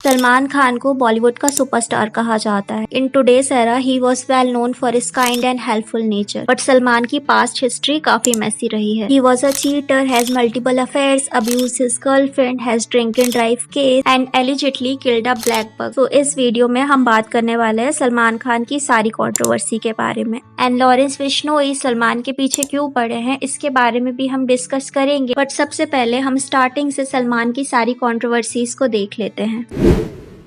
सलमान खान को बॉलीवुड का सुपरस्टार कहा जाता है। In today's era he was well known for his kind and helpful nature, but Salman की पास्ट हिस्ट्री काफी मैसी रही है। He was a cheater, has multiple affairs, abuse his girlfriend, has drink and drive case and एलिजिटली killed a black bug. तो इस video में हम बात करने वाले हैं सलमान खान की सारी कंट्रोवर्सी के बारे में। एंड लॉरेंस बिश्नोई सलमान के पीछे क्यों पड़े हैं, इसके बारे में भी हम डिस्कस करेंगे। बट सबसे पहले हम स्टार्टिंग से सलमान की सारी कंट्रोवर्सीज को देख लेते हैं।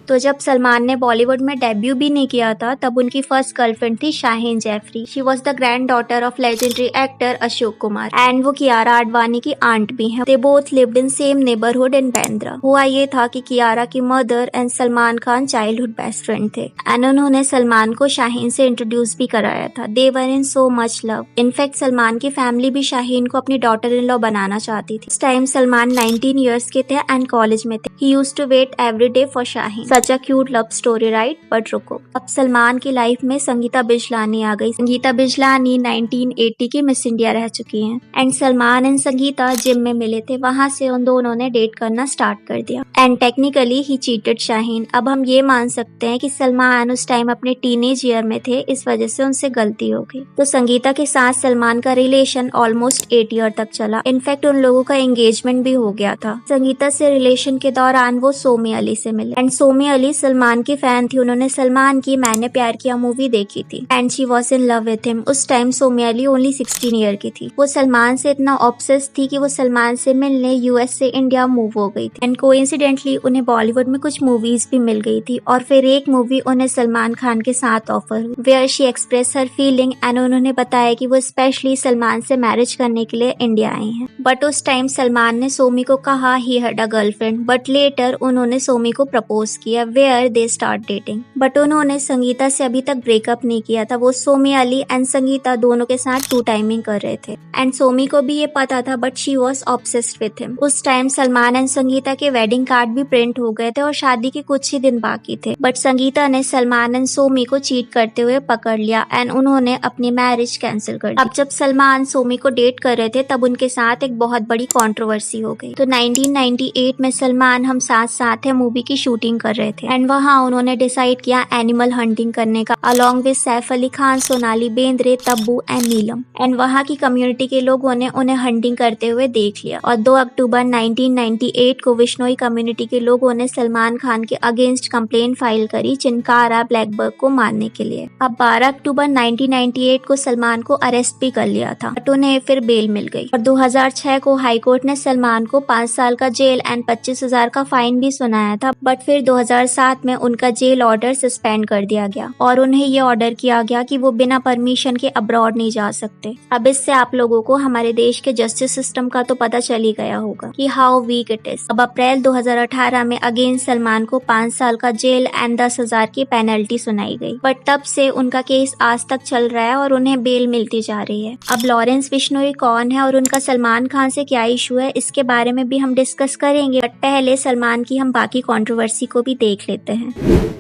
तो जब सलमान ने बॉलीवुड में डेब्यू भी नहीं किया था, तब उनकी फर्स्ट गर्लफ्रेंड थी Shaheen Jaffrey. She was the granddaughter of legendary actor Ashok Kumar and वो कियारा आडवाणी की आंट भी हैं। They both lived in same neighbourhood in Bandra. हुआ ये था कि कियारा की mother and Salman Khan childhood best friend थे एंड उन्होंने सलमान को शाहीन से इंट्रोड्यूस भी कराया था। They were in so much love. In fact Salman की फैमिली भी शाहीन को अपनी डॉटर इन लॉ बनाना चाहती थी। इस टाइम सलमान 19 ईयर्स के थे एंड कॉलेज में थे। He used to wait every day for Shaheen. Such a cute love story, right? But रुको, अब सलमान की लाइफ में संगीता बिजलानी आ गई। संगीता बिजलानी 1980 की मिस इंडिया रह चुकी हैं and Salman and Sangeeta gym में मिले थे। वहां से उन दोनों ने डेट करना स्टार्ट कर दिया and technically he cheated Shaheen. अब हम ये मान सकते हैं कि सलमान उस टाइम अपने टीनेज ईयर में थे, इस वजह से उनसे गलती हो गई। तो संगीता के साथ सलमान का रिलेशन ऑलमोस्ट 8 ईयर तक चला। इनफैक्ट उन लोगों का एंगेजमेंट भी हो गया था। संगीता से रिलेशन के दौरान वो सोमी अली से मिले एंड सोमी अली सलमान की फैन थी। उन्होंने सलमान की मैंने प्यार किया मूवी देखी थी and she was in love with him. उस time Somy Ali only 16 year की थी। वो सलमान से इतना ऑब्सेस थी कि वो सलमान से मिलने यूएस से इंडिया मूव हो गई थी एंड कोइंसिडेंटली उन्हें बॉलीवुड में कुछ मूवीज भी मिल गई थी और फिर एक मूवी उन्हें सलमान खान के साथ ऑफर हुई where she express her feeling and उन्होंने बताया कि वो स्पेशली सलमान से मैरिज करने के लिए इंडिया आई हैं। बट उस टाइम सलमान ने सोमी को कहा he had a girlfriend, but later उन्होंने सोमी को प्रपोज किया where they start dating. But उन्होंने संगीता से अभी तक ब्रेकअप नहीं किया था। वो सोमी अली एंड संगीता दोनों के साथ टू टाइमिंग कर रहे थे एंड सोमी को भी ये पता था, but she was obsessed with him. उस टाइम सलमान एंड संगीता के वेडिंग कार्ड भी प्रिंट हो गए थे और शादी के कुछ ही दिन बाकी थे। बट संगीता ने सलमान एंड सोमी को चीट करते हुए पकड़ लिया एंड उन्होंने अपनी मैरिज कैंसिल कर दी। अब जब सलमान सोमी को डेट कर रहे थे, तब उनके साथ एक बहुत बड़ी कंट्रोवर्सी हो गई। तो 1998 में सलमान हम साथ साथ है मूवी की शूटिंग कर रहे थे एंड वहाँ उन्होंने डिसाइड किया एनिमल हंटिंग करने का along with Saif Ali Khan, Sonali Bendre, Tabu and Neelam. And वहाँ की कम्युनिटी के लोगों ने उन्हें हंटिंग करते हुए देख लिया और 2 अक्टूबर 1998 को विश्नोई कम्युनिटी के लोगों ने सलमान खान के अगेंस्ट कंप्लेन फाइल करी चिनकारा ब्लैकबर्ग को मारने के लिए। अब 12 अक्टूबर 1998 को सलमान को अरेस्ट भी कर लिया था, बट उन्हें फिर बेल मिल गई और 2006 को हाईकोर्ट ने सलमान को 5 साल का जेल एंड 25,000 का फाइन भी सुनाया था। बट फिर 2007 में उनका जेल ऑर्डर सस्पेंड कर दिया गया और उन्हें ये ऑर्डर किया गया कि वो बिना परमिशन के अब्रॉड नहीं जा सकते। अब इससे आप लोगों को हमारे देश के जस्टिस सिस्टम का तो पता चल ही गया होगा कि हाउ वीक इट इज। अब अप्रैल 2018 में अगेन सलमान को 5 साल का जेल एंड 10,000 की पेनल्टी सुनाई गई। बट तब से उनका केस आज तक चल रहा है और उन्हें बेल मिलती जा रही है। अब लॉरेंस बिश्नोई कौन है और उनका सलमान खान से क्या इशू है, इसके बारे में भी हम डिस्कस करेंगे। बट पहले सलमान की हम बाकी कंट्रोवर्सी को भी देख लेते हैं।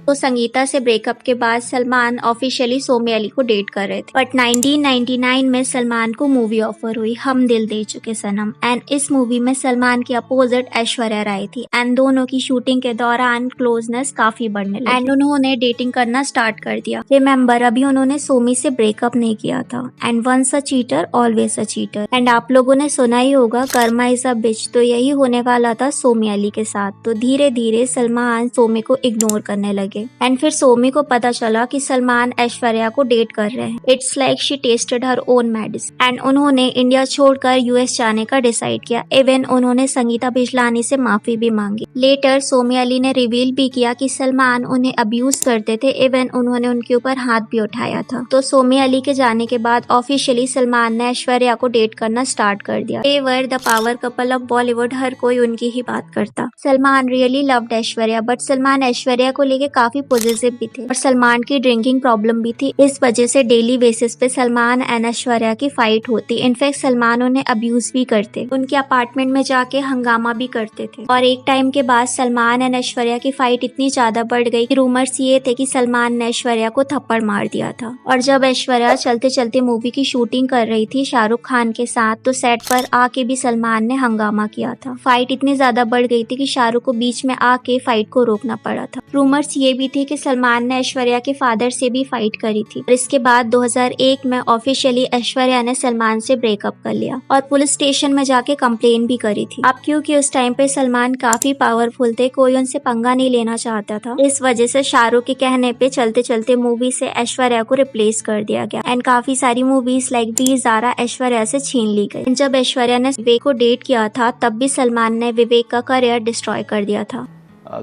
तो संगीता से ब्रेकअप के बाद सलमान ऑफिशियली सोमी अली को डेट कर रहे थे। बट 1999 में सलमान को मूवी ऑफर हुई हम दिल दे चुके सनम एंड इस मूवी में सलमान की अपोजिट ऐश्वर्या राय थी एंड दोनों की शूटिंग के दौरान क्लोजनेस काफी बढ़ने लगी एंड उन्होंने डेटिंग करना स्टार्ट कर दिया। रिमेम्बर, अभी उन्होंने सोमी से ब्रेकअप नहीं किया था and once a cheater always a cheater. And आप लोगों ने सुना ही होगा कर्मा इज अ बिच, तो यही होने वाला था सोमी अली के साथ। तो धीरे धीरे सलमान सोमी को इग्नोर करने लगे एंड फिर सोमी को पता चला कि सलमान ऐश्वर्या को डेट कर रहे हैं। It's like she tested her own medicine and उन्होंने इंडिया छोड़कर यूएस जाने का डिसाइड किया। इवन उन्होंने संगीता बिजलानी से माफी भी मांगी। लेटर सोमी अली ने रिवील भी किया कि सलमान उन्हें अब्यूज करते थे, इवन उन्होंने उनके ऊपर हाथ भी उठाया था। तो सोमी अली के जाने के बाद ऑफिशियली सलमान ने ऐश्वर्या को डेट करना स्टार्ट कर दिया। They were the power couple of Bollywood, हर कोई उनकी ही बात करता। Salman really loved Aishwarya, but Salman Aishwarya को लेके काफी पॉजिटिव भी थे और सलमान की ड्रिंकिंग प्रॉब्लम भी थी। इस वजह से डेली बेसिस पे सलमान एंड ऐश्वर्या की फाइट होती। इनफैक्ट सलमान उन्हें अब्यूज भी करते, उनके अपार्टमेंट में जाके हंगामा भी करते थे। और एक टाइम के बाद सलमान एंड ऐश्वर्या की फाइट इतनी ज्यादा बढ़ गई कि रूमर्स ये थे कि सलमान ने ऐश्वर्या को थप्पड़ मार दिया था। और जब ऐश्वर्या चलते चलते मूवी की शूटिंग कर रही थी शाहरुख खान के साथ, तो सेट पर आके भी सलमान ने हंगामा किया था। फाइट इतनी ज्यादा बढ़ गई थी कि शाहरुख को बीच में आके फाइट को रोकना पड़ा था। रूमर्स ये भी थे कि सलमान ने ऐश्वर्या के फादर से भी फाइट करी थी। और इसके बाद 2001 में ऑफिशियली ऐश्वर्या ने सलमान से ब्रेकअप कर लिया और पुलिस स्टेशन में जाके कंप्लेन भी करी थी। अब क्योंकि उस टाइम पे सलमान काफी पावरफुल थे, कोई उनसे पंगा नहीं लेना चाहता था, इस वजह से शाहरुख के कहने पे चलते चलते मूवी से ऐश्वर्या को रिप्लेस कर दिया गया एंड काफी सारी मूवीज लाइक वीर ज़ारा ऐश्वर्या से छीन ली गई। जब ऐश्वर्या ने विवेक को डेट किया था तब भी सलमान ने विवेक का करियर डिस्ट्रॉय कर दिया था।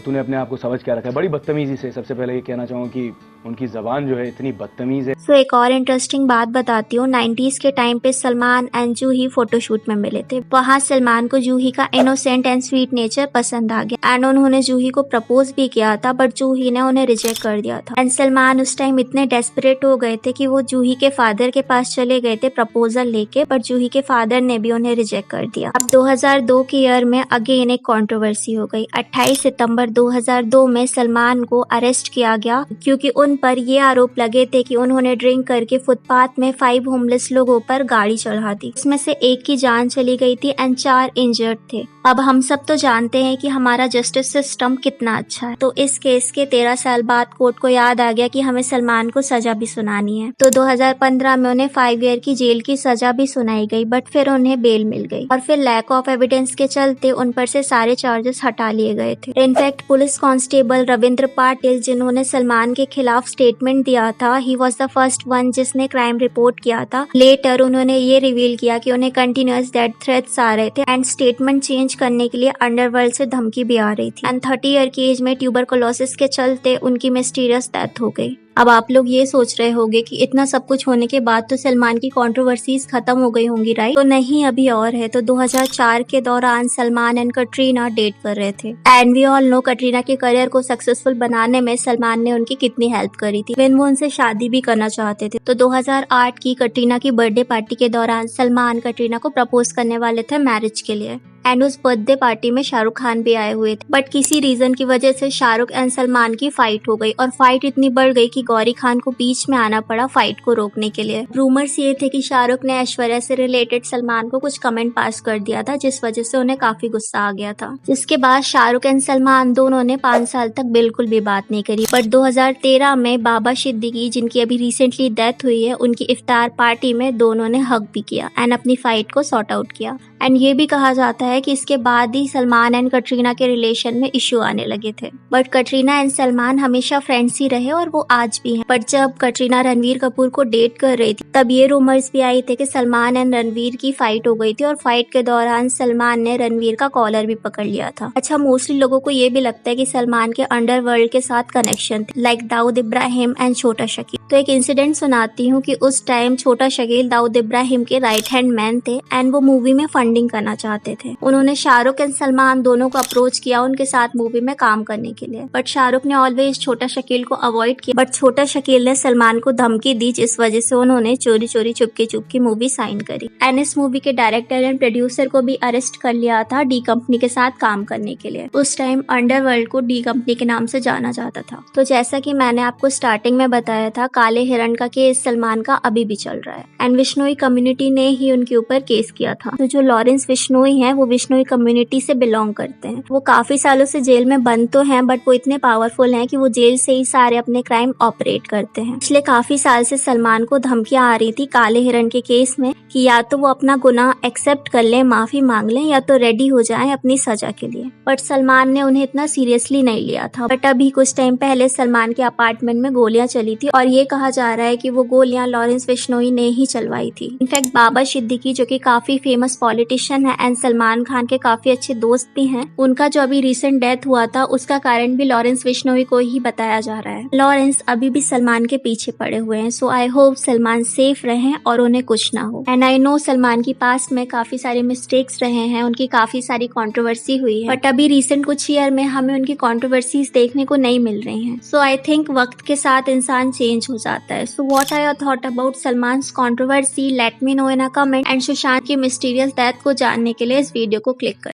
तूने अपने आप को समझ क्या रखा है बड़ी बदतमीजी से। सबसे पहले ये कहना चाहूँगा कि उनकी जबान जो है इतनी बदतमीज है। तो एक और इंटरेस्टिंग बात बताती हूँ। 90s के टाइम पे सलमान एंड जूही फोटोशूट में मिले थे। वहाँ सलमान को जूही का इनोसेंट एंड स्वीट नेचर पसंद आ गया एंड उन्होंने जूही को प्रपोज भी किया था, बट जूही ने उन्हें रिजेक्ट कर दिया था। एंड सलमान उस टाइम इतने डेस्परेट हो गए थे कि वो जूही के फादर के पास चले गए थे प्रपोजल लेके, बट जूही के फादर ने भी उन्हें रिजेक्ट कर दिया। अब 2002 के ईयर में अगेन एक कंट्रोवर्सी हो गई। 28 सितंबर 2002 में सलमान को अरेस्ट किया गया क्योंकि उन पर ये आरोप लगे थे कि उन्होंने ड्रिंक करके फुटपाथ में 5 होमलेस लोगों पर गाड़ी चढ़ा दी। इसमें से एक की जान चली गई थी एंड 4 इंजर्ड थे। अब हम सब तो जानते हैं कि हमारा जस्टिस सिस्टम कितना अच्छा है, तो इस केस के 13 साल बाद कोर्ट को याद आ गया कि हमें सलमान को सजा भी सुनानी है। तो 2015 में उन्हें 5 ईयर की जेल की सजा भी सुनाई गई, बट फिर उन्हें बेल मिल गई और फिर लैक ऑफ एविडेंस के चलते उन पर से सारे चार्जेस हटा लिए गए थे। In fact police constable Ravindra Patil, जिन्होंने सलमान के खिलाफ स्टेटमेंट दिया था, he was the first one जिसने क्राइम रिपोर्ट किया था। लेटर उन्होंने ये रिवील किया कि उन्हें कंटिन्यूअस डेथ थ्रेट्स आ रहे थे एंड स्टेटमेंट चेंज करने के लिए अंडरवर्ल्ड से धमकी भी आ रही थी एंड 30 ईयर की एज में ट्यूबरकुलोसिस के चलते उनकी मिस्टीरियस डेथ हो गई। अब आप लोग ये सोच रहे होंगे कि इतना सब कुछ होने के बाद तो सलमान की कंट्रोवर्सीज खत्म हो गई होंगी, राइट? तो नहीं, अभी और है। तो 2004 के दौरान सलमान एंड कटरीना डेट कर रहे थे and we all know Katrina के करियर को सक्सेसफुल बनाने में सलमान ने उनकी कितनी हेल्प करी थी व्हेन वो उनसे शादी भी करना चाहते थे। तो 2008 की कटरीना की बर्थडे पार्टी के दौरान सलमान कटरीना को प्रपोज करने वाले थे मैरिज के लिए एंड उस बर्थडे पार्टी में शाहरुख खान भी आए हुए थे, बट किसी रीजन की वजह से शाहरुख एंड सलमान की फाइट हो गई और फाइट इतनी बढ़ गई कि गौरी खान को बीच में आना पड़ा फाइट को रोकने के लिए। रूमर्स ये थे कि शाहरुख ने ऐश्वर्या से रिलेटेड सलमान को कुछ कमेंट पास कर दिया था, जिस वजह से उन्हें काफी गुस्सा आ गया था। जिसके बाद शाहरुख एंड सलमान दोनों ने 5 साल तक बिल्कुल भी बात नहीं करी। बट 2013 में बाबा सिद्दीकी, जिनकी अभी रिसेंटली डेथ हुई है, उनकी इफ्तार पार्टी में दोनों ने हग भी किया एंड अपनी फाइट को सॉर्ट आउट किया। एंड ये भी कहा जाता है कि इसके बाद ही सलमान एंड कटरीना के रिलेशन में इश्यू आने लगे थे, बट कटरीना एंड सलमान हमेशा फ्रेंड्स ही रहे और वो आज भी हैं। बट जब कटरीना रणवीर कपूर को डेट कर रही थी तब ये रूमर्स भी आई थे कि सलमान एंड रणवीर की फाइट हो गई थी और फाइट के दौरान सलमान ने रणवीर का कॉलर भी पकड़ लिया था। अच्छा, मोस्टली लोगों को ये भी लगता है कि सलमान के अंडरवर्ल्ड के साथ कनेक्शन थे, लाइक दाऊद इब्राहिम एंड छोटा शकील। तो एक इंसिडेंट सुनाती हूँ कि उस टाइम छोटा शकील दाऊद इब्राहिम के राइट हैंड मैन थे एंड वो मूवी में फंडिंग करना चाहते थे। उन्होंने शाहरुख एंड सलमान दोनों को अप्रोच किया उनके साथ मूवी में काम करने के लिए, बट शाहरुख ने ऑलवेज छोटा शकील को अवॉइड किया, बट छोटा शकील ने सलमान को धमकी दी, जिस वजह से उन्होंने चोरी चोरी चुपके मूवी साइन करी एंड इस मूवी के डायरेक्टर एंड प्रोड्यूसर को भी अरेस्ट कर लिया था डी कंपनी के साथ काम करने के लिए। उस टाइम अंडरवर्ल्ड को डी कंपनी के नाम से जाना जाता था। तो जैसा कि मैंने आपको स्टार्टिंग में बताया था, काले हिरण का केस सलमान का अभी भी चल रहा है एंड विश्नोई कम्युनिटी ने ही उनके ऊपर केस किया था। तो जो लॉरेंस विश्नोई हैं वो विश्नोई कम्युनिटी से बिलोंग करते हैं। वो काफी सालों से जेल में बंद तो हैं, बट वो इतने पावरफुल हैं कि वो जेल से ही सारे अपने क्राइम ऑपरेट करते हैं। पिछले काफी साल से सलमान को धमकियां आ रही थी काले हिरण के केस में कि या तो वो अपना गुनाह एक्सेप्ट कर लें, माफी मांग लें, या तो रेडी हो जाएं अपनी सजा के लिए, बट सलमान ने उन्हें इतना सीरियसली नहीं लिया था। बट अभी कुछ टाइम पहले सलमान के अपार्टमेंट में गोलियां चली थी और ये कहा जा रहा है कि वो गोलियां लॉरेंस बिश्नोई ने ही चलवाई थी। इनफैक्ट बाबा सिद्दीकी जो कि काफी फेमस पॉलिटिशियन है एंड सलमान खान के काफी अच्छे दोस्त भी हैं, उनका जो अभी रिसेंट डेथ हुआ था उसका कारण भी लॉरेंस बिश्नोई को ही बताया जा रहा है। लॉरेंस अभी भी सलमान के पीछे पड़े हुए हैं, सो आई होप सलमान सेफ रहें और उन्हें कुछ ना हो। एंड आई नो सलमान की पास्ट में काफी सारे मिस्टेक्स रहे हैं, उनकी काफी सारी कंट्रोवर्सी हुई है, बट अभी रिसेंट कुछ ईयर में हमें उनकी कंट्रोवर्सीज देखने को नहीं मिल रही हैं। सो आई थिंक वक्त के साथ इंसान चेंज हो जाता है। So what are your thought about Salman's controversy? Let me know in a comment and Sushant की मिस्टीरियस डेथ को जानने के लिए इस वीडियो को क्लिक करें।